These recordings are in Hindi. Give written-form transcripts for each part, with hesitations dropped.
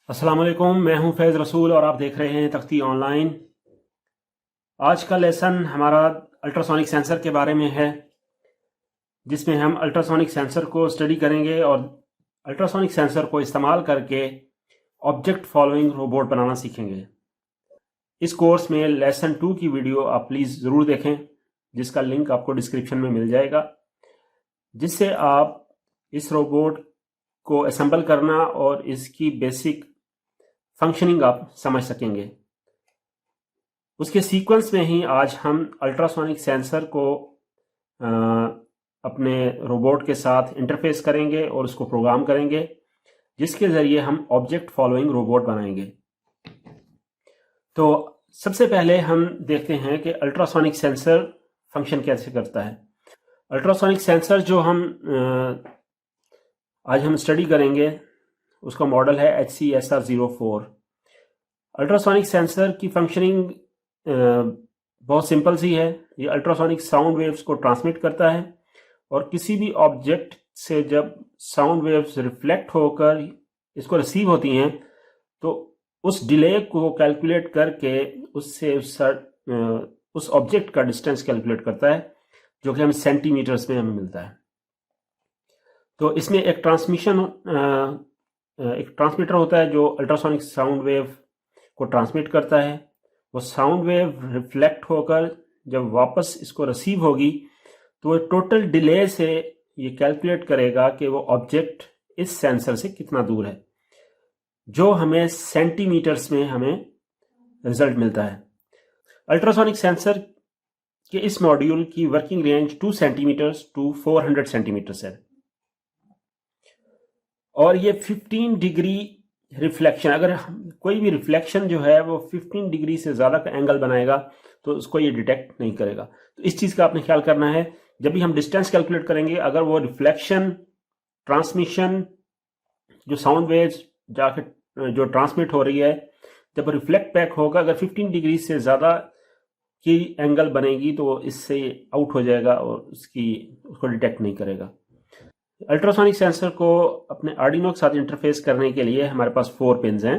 अस्सलाम वालेकुम, मैं हूं फैज़ रसूल और आप देख रहे हैं तख्ती ऑनलाइन। आज का लेसन हमारा अल्ट्रासोनिक सेंसर के बारे में है, जिसमें हम अल्ट्रासोनिक सेंसर को स्टडी करेंगे और अल्ट्रासोनिक सेंसर को इस्तेमाल करके ऑब्जेक्ट फॉलोइंग रोबोट बनाना सीखेंगे। इस कोर्स में लेसन 2 की वीडियो आप प्लीज़ ज़रूर देखें, जिसका लिंक आपको डिस्क्रिप्शन में मिल जाएगा, जिससे आप इस रोबोट को असेंबल करना और इसकी बेसिक फंक्शनिंग आप समझ सकेंगे। उसके सीक्वेंस में ही आज हम अल्ट्रासोनिक सेंसर को अपने रोबोट के साथ इंटरफेस करेंगे और उसको प्रोग्राम करेंगे, जिसके ज़रिए हम ऑब्जेक्ट फॉलोइंग रोबोट बनाएंगे। तो सबसे पहले हम देखते हैं कि अल्ट्रासोनिक सेंसर फंक्शन कैसे करता है। अल्ट्रासोनिक सेंसर जो आज हम स्टडी करेंगे, उसका मॉडल है HCSR04। अल्ट्रासोनिक सेंसर की फंक्शनिंग बहुत सिंपल सी है। ये अल्ट्रासोनिक साउंड वेव्स को ट्रांसमिट करता है और किसी भी ऑब्जेक्ट से जब साउंड वेव्स रिफ्लेक्ट होकर इसको रिसीव होती हैं, तो उस डिले को कैलकुलेट करके उससे उस ऑब्जेक्ट का डिस्टेंस कैलकुलेट करता है, जो कि हमें सेंटीमीटर्स में हमें मिलता है। तो इसमें एक ट्रांसमीटर होता है जो अल्ट्रासोनिक साउंड वेव को ट्रांसमिट करता है। वो साउंड वेव रिफ्लेक्ट होकर जब वापस इसको रिसीव होगी, तो वो टोटल डिले से ये कैलकुलेट करेगा कि वो ऑब्जेक्ट इस सेंसर से कितना दूर है, जो हमें सेंटीमीटर्स में हमें रिजल्ट मिलता है। अल्ट्रासोनिक सेंसर के इस मॉड्यूल की working range 2 centimetres to 400 centimetres है और ये 15 डिग्री रिफ्लेक्शन, अगर कोई भी रिफ्लेक्शन जो है वो 15 डिग्री से ज़्यादा का एंगल बनाएगा तो उसको ये डिटेक्ट नहीं करेगा। तो इस चीज़ का आपने ख्याल करना है जब भी हम डिस्टेंस कैलकुलेट करेंगे। अगर वो रिफ्लेक्शन, ट्रांसमिशन, जो साउंड वेव्स जाकर जो ट्रांसमिट हो रही है, जब रिफ्लेक्ट बैक होगा, अगर 15 डिग्री से ज़्यादा की एंगल बनेगी तो इससे आउट हो जाएगा और उसको डिटेक्ट नहीं करेगा। अल्ट्रासोनिक सेंसर को अपने आर्डिनो के साथ इंटरफेस करने के लिए हमारे पास 4 पिन्स हैं।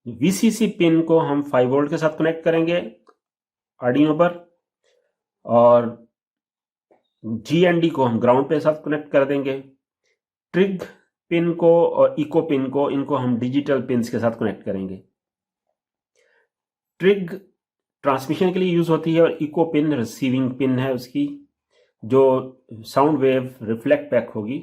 VCC पिन को हम 5 वोल्ट के साथ कनेक्ट करेंगे आर्डिनो पर, और GND को हम ग्राउंड पे साथ कनेक्ट कर देंगे। ट्रिग पिन को और इको पिन को, इनको हम डिजिटल पिन्स के साथ कनेक्ट करेंगे। ट्रिग ट्रांसमिशन के लिए यूज होती है और इको पिन रिसीविंग पिन है उसकी, जो साउंड वेव रिफ्लेक्ट बैक होगी।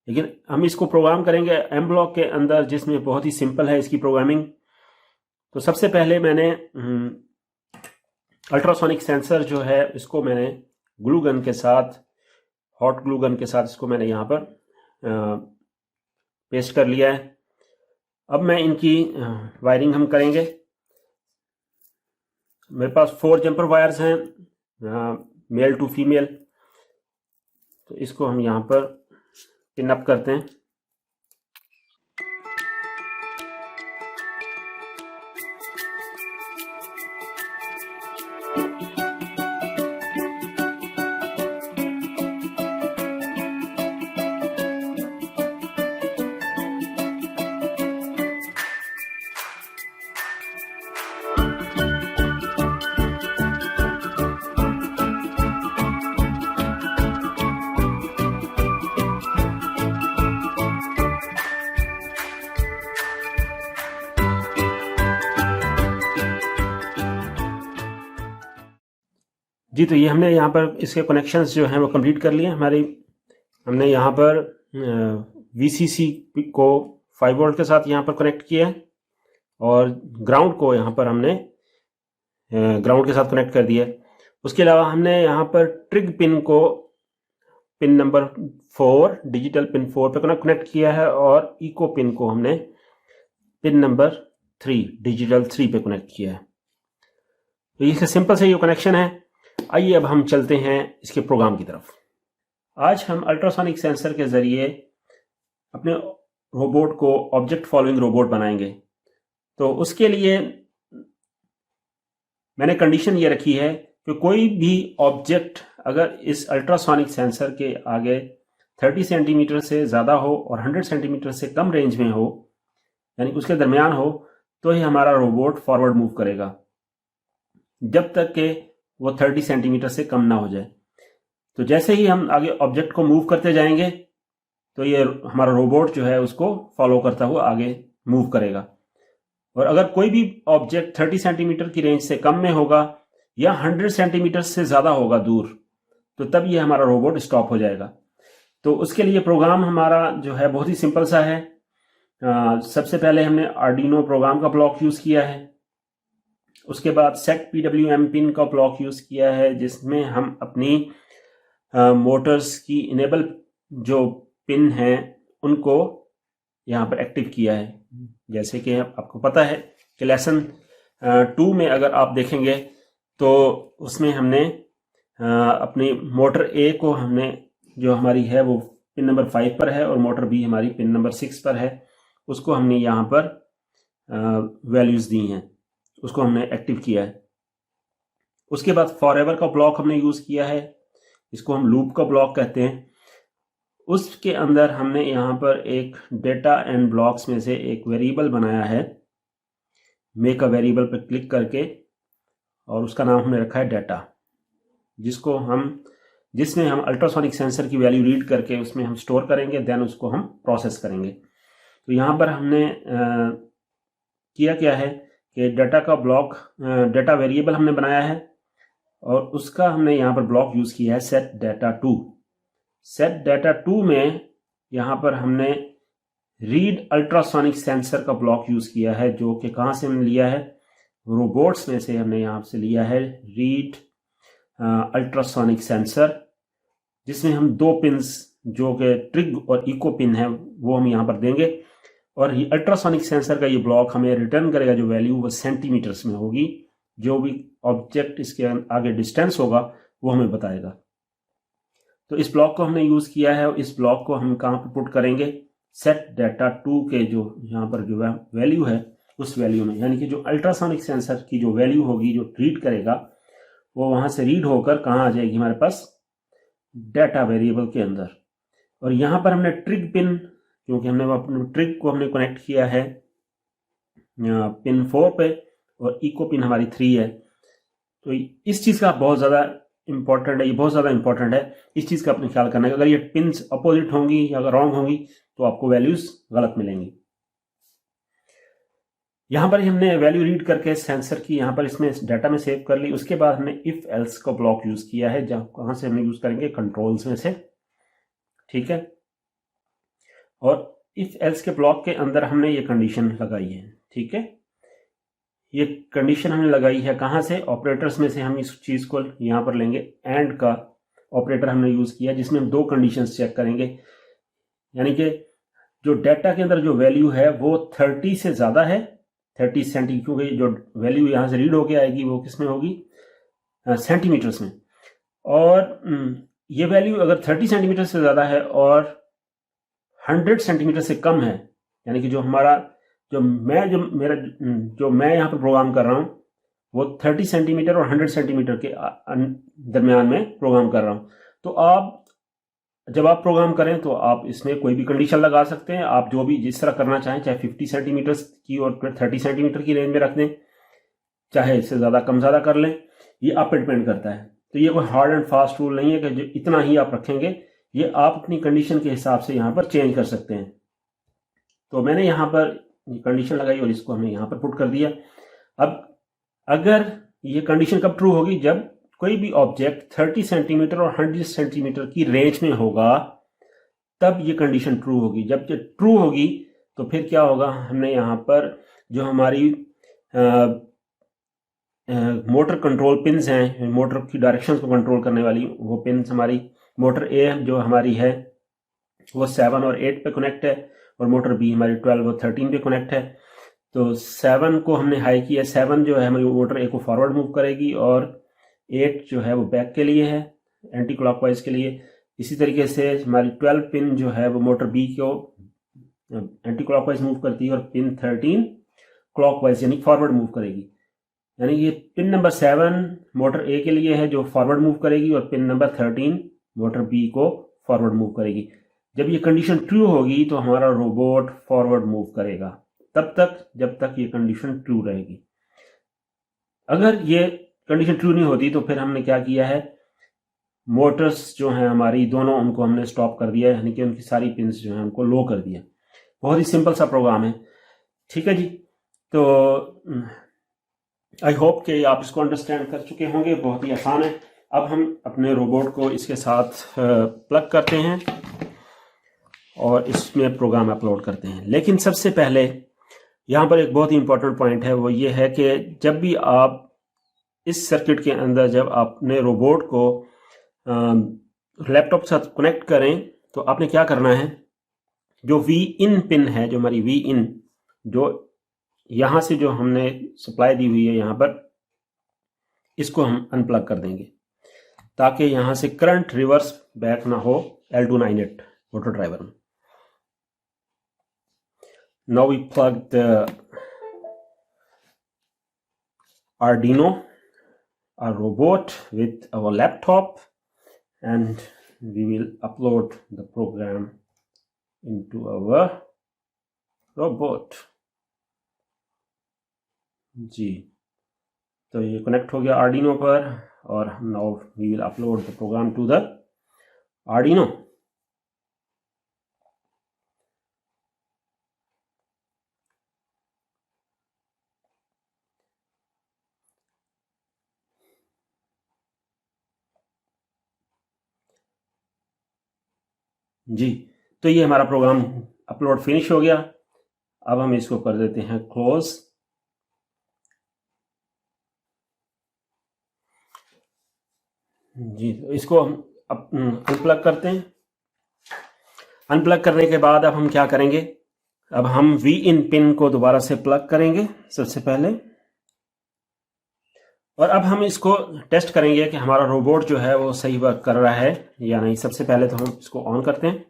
लेकिन हम इसको प्रोग्राम करेंगे एम ब्लॉक के अंदर, जिसमें बहुत ही सिंपल है इसकी प्रोग्रामिंग। तो सबसे पहले मैंने अल्ट्रासोनिक सेंसर जो है इसको मैंने ग्लू गन के साथ, हॉट ग्लू गन के साथ इसको मैंने यहाँ पर पेस्ट कर लिया है। अब मैं इनकी वायरिंग हम करेंगे। मेरे पास 4 जंपर वायर्स हैं, मेल टू फीमेल। तो इसको हम यहाँ पर पिन अप करते हैं। जी, तो ये हमने यहाँ पर इसके कनेक्शंस जो हैं वो कंप्लीट कर लिए। हमने यहाँ पर VCC को 5 वोल्ट के साथ यहाँ पर कनेक्ट किया है और ग्राउंड को यहाँ पर हमने ग्राउंड के साथ कनेक्ट कर दिया। उसके अलावा हमने यहाँ पर ट्रिग पिन को पिन नंबर 4, डिजिटल पिन 4 पे कनेक्ट किया है और इको पिन को हमने पिन नंबर 3, डिजिटल 3 पे कनेक्ट किया है। तो ये सिंपल से ये कनेक्शन है। आइए अब हम चलते हैं इसके प्रोग्राम की तरफ। आज हम अल्ट्रासोनिक सेंसर के ज़रिए अपने रोबोट को ऑब्जेक्ट फॉलोइंग रोबोट बनाएंगे। तो उसके लिए मैंने कंडीशन ये रखी है कि कोई भी ऑब्जेक्ट अगर इस अल्ट्रासोनिक सेंसर के आगे 30 सेंटीमीटर से ज़्यादा हो और 100 सेंटीमीटर से कम रेंज में हो, यानी उसके दरमियान हो तो ही हमारा रोबोट फॉरवर्ड मूव करेगा, जब तक कि वो 30 सेंटीमीटर से कम ना हो जाए। तो जैसे ही हम आगे ऑब्जेक्ट को मूव करते जाएंगे तो ये हमारा रोबोट जो है उसको फॉलो करता हुआ आगे मूव करेगा। और अगर कोई भी ऑब्जेक्ट 30 सेंटीमीटर की रेंज से कम में होगा या 100 सेंटीमीटर से ज़्यादा होगा दूर, तो तब ये हमारा रोबोट स्टॉप हो जाएगा। तो उसके लिए प्रोग्राम हमारा जो है बहुत ही सिंपल सा है। सबसे पहले हमने आर्डिनो प्रोग्राम का ब्लॉक यूज़ किया है, उसके बाद सेट PWM पिन का ब्लॉक यूज़ किया है, जिसमें हम अपनी मोटर्स की इनेबल जो पिन हैं उनको यहाँ पर एक्टिव किया है। जैसे कि आपको पता है कि लेसन 2 में अगर आप देखेंगे तो उसमें हमने अपनी मोटर ए को हमने जो हमारी है वो पिन नंबर 5 पर है और मोटर बी हमारी पिन नंबर 6 पर है, उसको हमने यहाँ पर वैल्यूज़ दी हैं, उसको हमने एक्टिव किया है। उसके बाद फॉरएवर का ब्लॉक हमने यूज़ किया है, इसको हम लूप का ब्लॉक कहते हैं। उसके अंदर हमने यहाँ पर एक डेटा एंड ब्लॉक्स में से एक वेरिएबल बनाया है, मेक अ वेरिएबल पर क्लिक करके, और उसका नाम हमने रखा है डाटा, जिसमें हम अल्ट्रासोनिक सेंसर की वैल्यू रीड करके उसमें हम स्टोर करेंगे, देन उसको हम प्रोसेस करेंगे। तो यहाँ पर हमने किया क्या है कि डाटा का ब्लॉक, डाटा वेरिएबल हमने बनाया है और उसका हमने यहाँ पर ब्लॉक यूज़ किया है सेट डाटा 2। सेट डाटा 2 में यहाँ पर हमने रीड अल्ट्रासोनिक सेंसर का ब्लॉक यूज़ किया है, जो कि कहाँ से हमने लिया है, रोबोट्स में से हमने यहाँ से लिया है रीड अल्ट्रासोनिक सेंसर, जिसमें हम 2 पिन्स जो कि ट्रिग और इको पिन है वो हम यहाँ पर देंगे, और ये अल्ट्रासोनिक सेंसर का ये ब्लॉक हमें रिटर्न करेगा जो वैल्यू वो सेंटीमीटर्स में होगी, जो भी ऑब्जेक्ट इसके आगे डिस्टेंस होगा वो हमें बताएगा। तो इस ब्लॉक को हमने यूज़ किया है, और इस ब्लॉक को हम कहाँ पर पुट करेंगे, सेट डाटा 2 के जो यहाँ पर जो वैल्यू है उस वैल्यू में, यानी कि जो अल्ट्रासोनिक सेंसर की जो वैल्यू होगी जो रीड करेगा वो वहाँ से रीड होकर कहाँ आ जाएगी, हमारे पास डाटा वेरिएबल के अंदर। और यहाँ पर हमने ट्रिग पिन, क्योंकि हमने अपने ट्रिग को हमने कनेक्ट किया है पिन 4 पे और इको पिन हमारी 3 है, तो इस चीज़ का बहुत ज़्यादा इंपॉर्टेंट है, ये बहुत ज़्यादा इंपॉर्टेंट है, इस चीज़ का अपने ख्याल करना है। अगर ये पिन्स अपोजिट होंगी या अगर रॉन्ग होंगी तो आपको वैल्यूज़ गलत मिलेंगी। यहाँ पर हमने वैल्यू रीड करके सेंसर की यहाँ पर इसमें डाटा में सेव कर ली। उसके बाद हमने इफ एल्स का ब्लॉक यूज़ किया है, जहाँ कहाँ से हमने यूज़ करेंगे, कंट्रोल्स में से, ठीक है। और इफ एल्स के ब्लॉक के अंदर हमने ये कंडीशन लगाई है, ठीक है। ये कंडीशन हमने लगाई है कहाँ से, ऑपरेटर्स में से हम इस चीज़ को यहाँ पर लेंगे, एंड का ऑपरेटर हमने यूज़ किया जिसमें हम 2 कंडीशंस चेक करेंगे, यानी कि जो डाटा के अंदर जो वैल्यू है वो 30 से ज़्यादा है, 30 सेंटी, क्योंकि जो वैल्यू यहाँ से रीड होके आएगी वो किस में होगी, सेंटीमीटर्स में। और ये वैल्यू अगर 30 सेंटीमीटर से ज़्यादा है और 100 सेंटीमीटर से कम है, यानी कि जो हमारा जो मैं यहाँ पर प्रोग्राम कर रहा हूँ वो 30 सेंटीमीटर और 100 सेंटीमीटर के दरमियान में प्रोग्राम कर रहा हूँ। तो आप जब आप प्रोग्राम करें तो आप इसमें कोई भी कंडीशन लगा सकते हैं, आप जो भी जिस तरह करना चाहें, चाहे 50 सेंटीमीटर की और 30 सेंटीमीटर की रेंज में रख दें, चाहे इससे ज़्यादा कम ज़्यादा कर लें, ये आप पर डिपेंड करता है। तो ये कोई हार्ड एंड फास्ट रूल नहीं है कि जो इतना ही आप रखेंगे, ये आप अपनी कंडीशन के हिसाब से यहाँ पर चेंज कर सकते हैं। तो मैंने यहाँ पर कंडीशन लगाई और इसको हमने यहाँ पर पुट कर दिया। अब अगर ये कंडीशन कब ट्रू होगी, जब कोई भी ऑब्जेक्ट 30 सेंटीमीटर और 100 सेंटीमीटर की रेंज में होगा, तब ये कंडीशन ट्रू होगी। जब ये ट्रू होगी तो फिर क्या होगा, हमने यहाँ पर जो हमारी मोटर कंट्रोल पिन्स हैं, मोटर की डायरेक्शन को कंट्रोल करने वाली वो पिन्स, हमारी मोटर ए जो हमारी है वो 7 और 8 पे कनेक्ट है, और मोटर बी हमारी 12 और 13 पे कनेक्ट है। तो 7 को हमने हाई किया, 7 जो है हमारी मोटर ए को फॉरवर्ड मूव करेगी, और 8 जो है वो बैक के लिए है, एंटी क्लॉकवाइज के लिए। इसी तरीके से हमारी 12 पिन जो है वो मोटर बी को एंटी क्लॉकवाइज मूव करती है, और पिन 13 क्लॉकवाइज यानी फॉरवर्ड मूव करेगी। यानी ये पिन नंबर 7 मोटर ए के लिए है जो फॉरवर्ड मूव करेगी, और पिन नंबर 13 मोटर बी को फॉरवर्ड मूव करेगी। जब ये कंडीशन ट्रू होगी तो हमारा रोबोट फॉरवर्ड मूव करेगा, तब तक जब तक ये कंडीशन ट्रू रहेगी। अगर ये कंडीशन ट्रू नहीं होती तो फिर हमने क्या किया है, मोटर्स जो हैं हमारी दोनों, उनको हमने स्टॉप कर दिया, यानी कि उनकी सारी पिंस जो हैं उनको लो कर दिया। बहुत ही सिंपल सा प्रोग्राम है, ठीक है जी। तो आई होप कि आप इसको अंडरस्टैंड कर चुके होंगे, बहुत ही आसान है। अब हम अपने रोबोट को इसके साथ प्लग करते हैं और इसमें प्रोग्राम अपलोड करते हैं। लेकिन सबसे पहले यहाँ पर एक बहुत ही इंपॉर्टेंट पॉइंट है, वो ये है कि जब भी आप इस सर्किट के अंदर जब अपने रोबोट को लैपटॉप के साथ कनेक्ट करें तो आपने क्या करना है, जो वी इन पिन है, जो हमारी वी इन, जो यहाँ से जो हमने सप्लाई दी हुई है यहाँ पर, इसको हम अनप्लग कर देंगे ताकि यहाँ से करंट रिवर्स बैक ना हो L298 मोटर ड्राइवर में। Now we plug the Arduino, our robot, with our laptop, and we will upload the program into our robot. जी, तो ये कनेक्ट हो गया Arduino पर, और now we will upload the program to the Arduino. जी, तो ये हमारा प्रोग्राम अपलोड फिनिश हो गया। अब हम इसको कर देते हैं क्लोज। जी, तो इसको हम अनप्लग करते हैं। अनप्लग करने के बाद अब हम क्या करेंगे, अब हम वी इन पिन को दोबारा से प्लग करेंगे सबसे पहले, और अब हम इसको टेस्ट करेंगे कि हमारा रोबोट जो है वो सही वर्क कर रहा है या नहीं। सबसे पहले तो हम इसको ऑन करते हैं।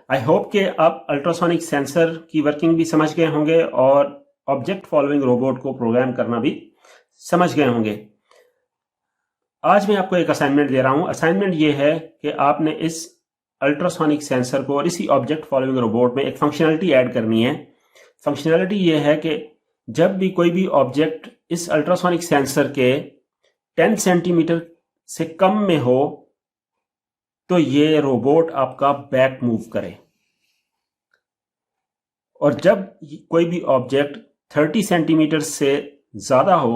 आई होप कि आप अल्ट्रासोनिक सेंसर की वर्किंग भी समझ गए होंगे और ऑब्जेक्ट फॉलोइंग रोबोट को प्रोग्राम करना भी समझ गए होंगे। आज मैं आपको एक असाइनमेंट दे रहा हूं। असाइनमेंट ये है कि आपने इस अल्ट्रासोनिक सेंसर को और इसी ऑब्जेक्ट फॉलोइंग रोबोट में एक फंक्शनैलिटी ऐड करनी है। फंक्शनैलिटी ये है कि जब भी कोई भी ऑब्जेक्ट इस अल्ट्रासोनिक सेंसर के 10 सेंटीमीटर से कम में हो तो ये रोबोट आपका बैक मूव करे, और जब कोई भी ऑब्जेक्ट 30 सेंटीमीटर से ज्यादा हो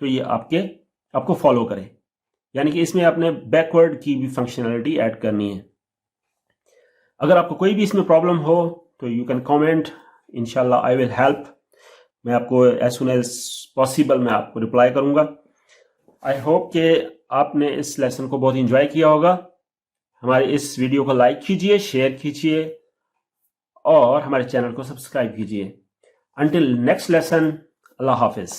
तो ये आपको फॉलो करे। यानी कि इसमें आपने बैकवर्ड की भी फंक्शनैलिटी ऐड करनी है। अगर आपको कोई भी इसमें प्रॉब्लम हो तो यू कैन कमेंट, इंशाल्लाह आई विल हेल्प। मैं आपको एज सुन एज पॉसिबल मैं आपको रिप्लाई करूंगा। आई होप कि आपने इस लेसन को बहुत इंजॉय किया होगा। हमारे इस वीडियो को लाइक कीजिए, शेयर कीजिए और हमारे चैनल को सब्सक्राइब कीजिए। अंटिल नेक्स्ट लेसन, अल्लाह हाफिज।